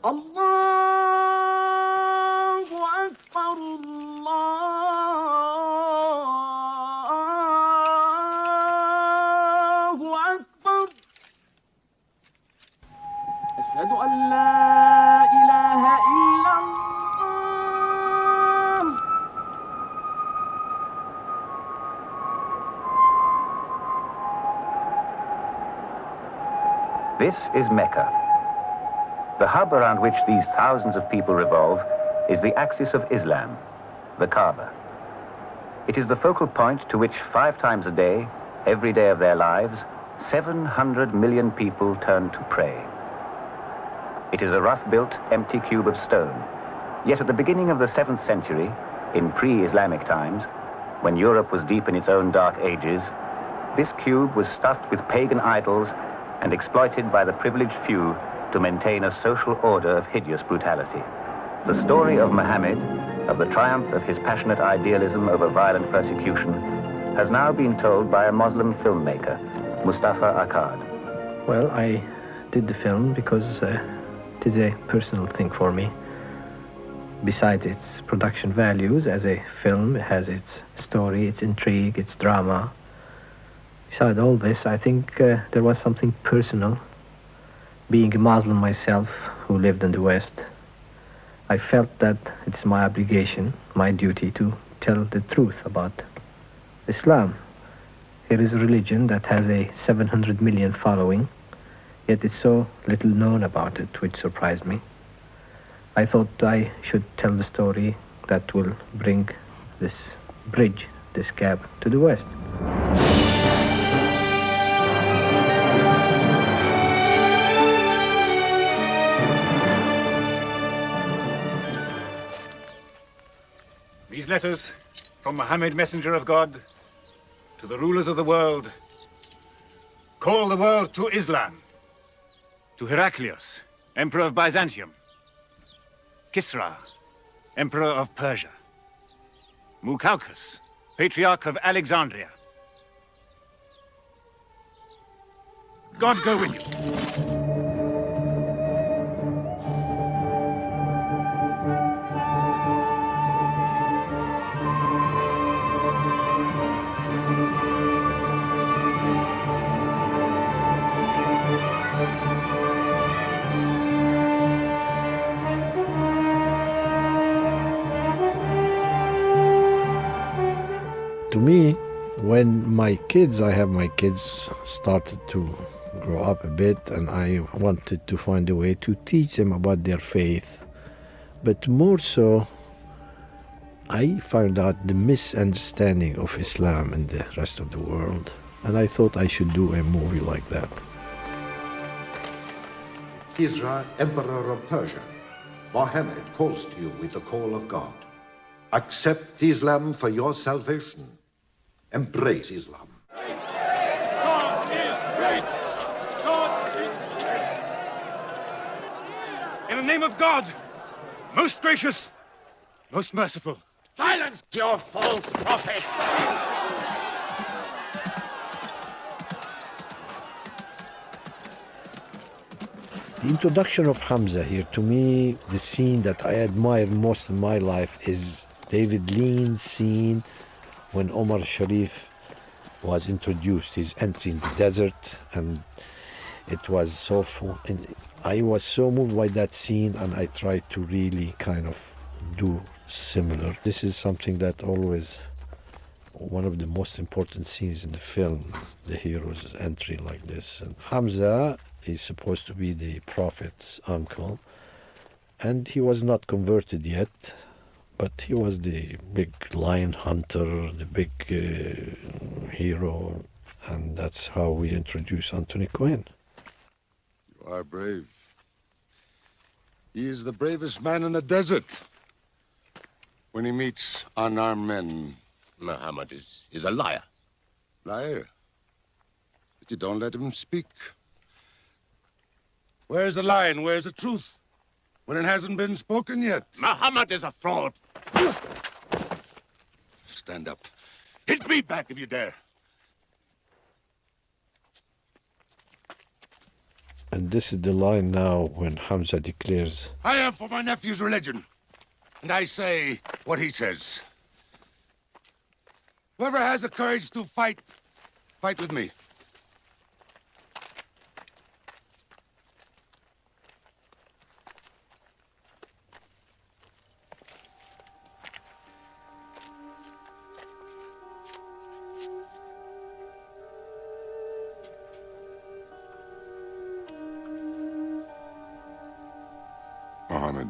الله أكبر الله أكبر أشهد أن لا إله إلا الله. This is Mecca. The hub around which these thousands of people revolve is the axis of Islam, the Kaaba. It is the focal point to which 5 times a day, every day of their lives, 700 million people turn to pray. It is a rough-built, empty cube of stone. Yet at the beginning of the 7th century, in pre-Islamic times, when Europe was deep in its own dark ages, this cube was stuffed with pagan idols and exploited by the privileged few to maintain a social order of hideous brutality. The story of Muhammad, of the triumph of his passionate idealism over violent persecution, has now been told by a Muslim filmmaker, Mustapha Akkad. Well, I did the film because it is a personal thing for me. Besides its production values as a film, it has its story, its intrigue, its drama. Besides all this, I think there was something personal. Being a Muslim myself, who lived in the West, I felt that it's my obligation, my duty to tell the truth about Islam. Here is a religion that has a 700 million following, yet it's so little known about it, which surprised me. I thought I should tell the story that will bring this bridge, this gap to the West. These letters from Muhammad, messenger of God, to the rulers of the world, call the world to Islam, to Heraclius, emperor of Byzantium, Kisra, emperor of Persia, Mukaukis, patriarch of Alexandria. God go with you. To me, when I have my kids started to grow up a bit, and I wanted to find a way to teach them about their faith. But more so, I found out the misunderstanding of Islam in the rest of the world, and I thought I should do a movie like that. Kisra, emperor of Persia, Mohammed calls to you with the call of God. Accept Islam for your salvation. Embrace Islam. God is great! God is great! In the name of God, most gracious, most merciful. Silence your false prophet! The introduction of Hamza here, to me, the scene that I admire most in my life is David Lean's scene when Omar Sharif was introduced, his entry in the desert, and it was so full. And I was so moved by that scene, and I tried to really kind of do similar. This is something that always, one of the most important scenes in the film, the hero's entry like this. And Hamza is supposed to be the Prophet's uncle, and he was not converted yet, but he was the big lion hunter, the big hero, and that's how we introduce Anthony Quinn. You are brave. He is the bravest man in the desert. When he meets unarmed men, Muhammad is a liar. liar. But you don't let him speak. Where's the lie and where's the truth? When it hasn't been spoken yet. Muhammad is a fraud. Stand up. Hit me back if you dare. And this is the line now when Hamza declares, I am for my nephew's religion, and I say what he says. Whoever has the courage to fight, fight with me. Mohammed.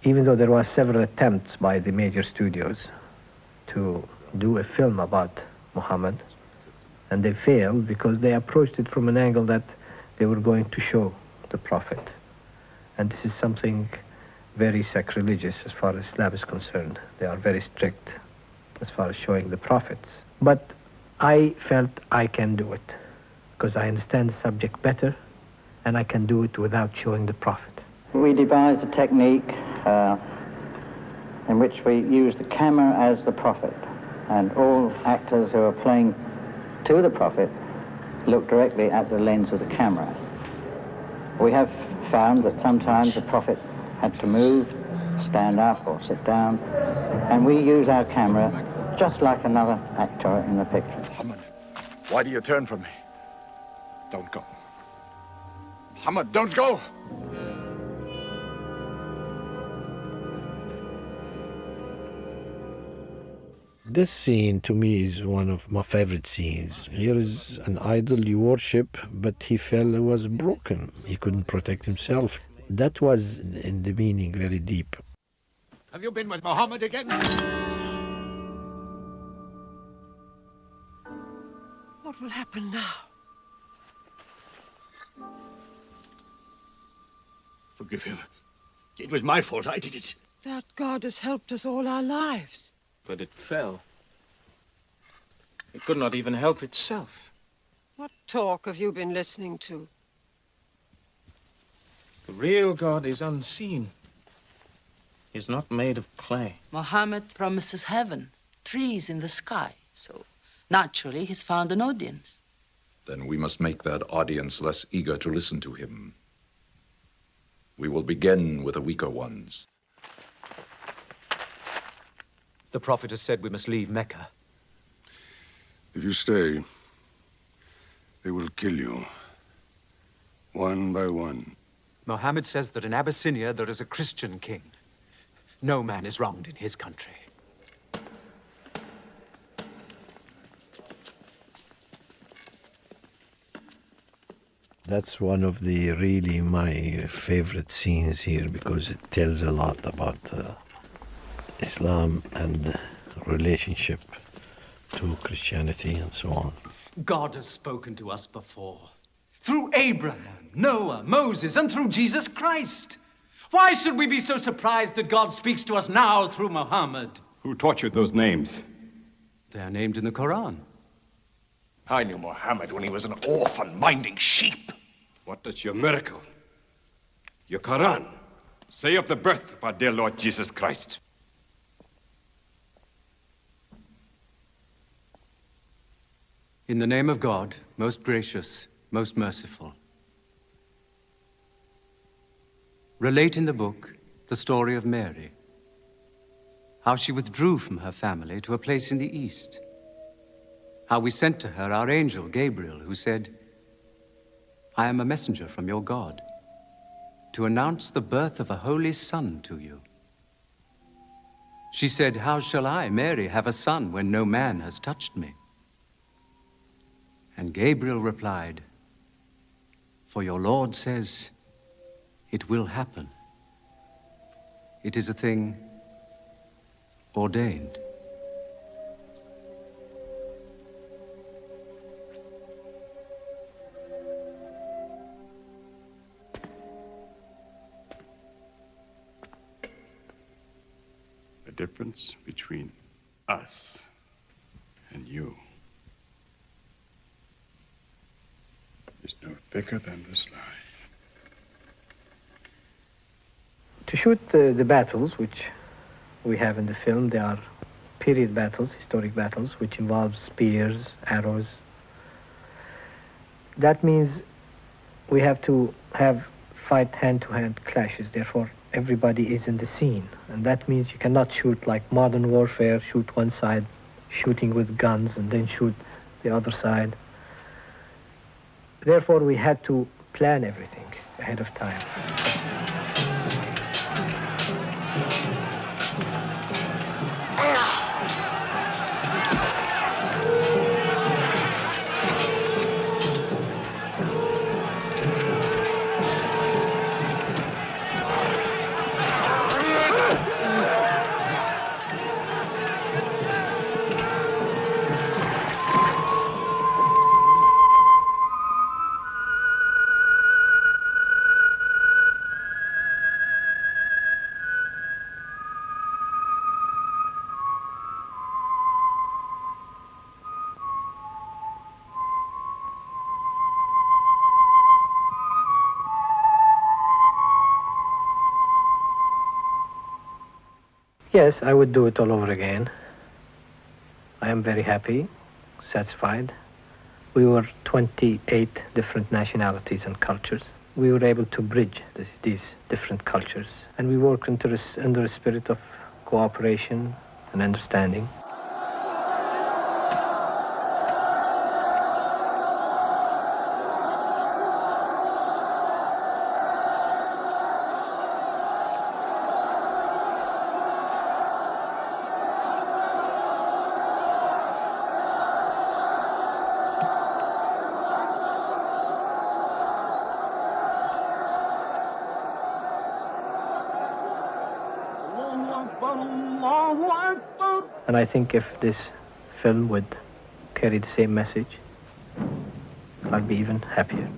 Even though there were several attempts by the major studios to do a film about Muhammad, and they failed because they approached it from an angle that they were going to show the Prophet. And this is something very sacrilegious as far as Islam is concerned. They are very strict as far as showing the prophets. But I felt I can do it because I understand the subject better and I can do it without showing the Prophet. We devised a technique in which we use the camera as the prophet, and all actors who are playing to the prophet look directly at the lens of the camera. We have found that sometimes the prophet had to move, stand up or sit down, and we use our camera just like another actor in the picture. Muhammad, why do you turn from me? Don't go. Muhammad, don't go! this scene to me is one of my favorite scenes. Here is an idol you worship, but he was broken. He couldn't protect himself. That was in the meaning very deep. Have you been with Muhammad again? What will happen now? Forgive him. It was my fault. I did it. That God has helped us all our lives. But it fell. It could not even help itself. What talk have you been listening to? The real God is unseen. He is not made of clay. Muhammad promises heaven, trees in the sky, so naturally he's found an audience. Then we must make that audience less eager to listen to him. We will begin with the weaker ones. The Prophet has said we must leave Mecca. If you stay, they will kill you, one by one. Mohammed says that in Abyssinia there is a Christian king. No man is wronged in his country. That's one of the really my favorite scenes here because it tells a lot about Islam and relationship to Christianity and so on. God has spoken to us before. Through Abraham, Noah, Moses, and through Jesus Christ. Why should we be so surprised that God speaks to us now through Muhammad? Who taught you those names? They are named in the Quran. I knew Muhammad when he was an orphan minding sheep. What does your miracle, your Quran, say of the birth of our dear Lord Jesus Christ? In the name of God, most gracious, most merciful. Relate in the book the story of Mary, how she withdrew from her family to a place in the east, how we sent to her our angel Gabriel, who said, I am a messenger from your God to announce the birth of a holy son to you. She said, how shall I, Mary, have a son when no man has touched me? And Gabriel replied, for your Lord says, it will happen. It is a thing ordained. The difference between us and you is no thicker than this lie. To shoot the battles, which we have in the film, they are period battles, historic battles, which involve spears, arrows. That means we have to have fight hand-to-hand clashes. Therefore, everybody is in the scene. And that means you cannot shoot like modern warfare, shoot one side, shooting with guns, and then shoot the other side. Therefore, we had to plan everything ahead of time. Yes, I would do it all over again. I am very happy, satisfied. We were 28 different nationalities and cultures. We were able to bridge these different cultures. And we worked under a spirit of cooperation and understanding. And I think if this film would carry the same message, I'd be even happier.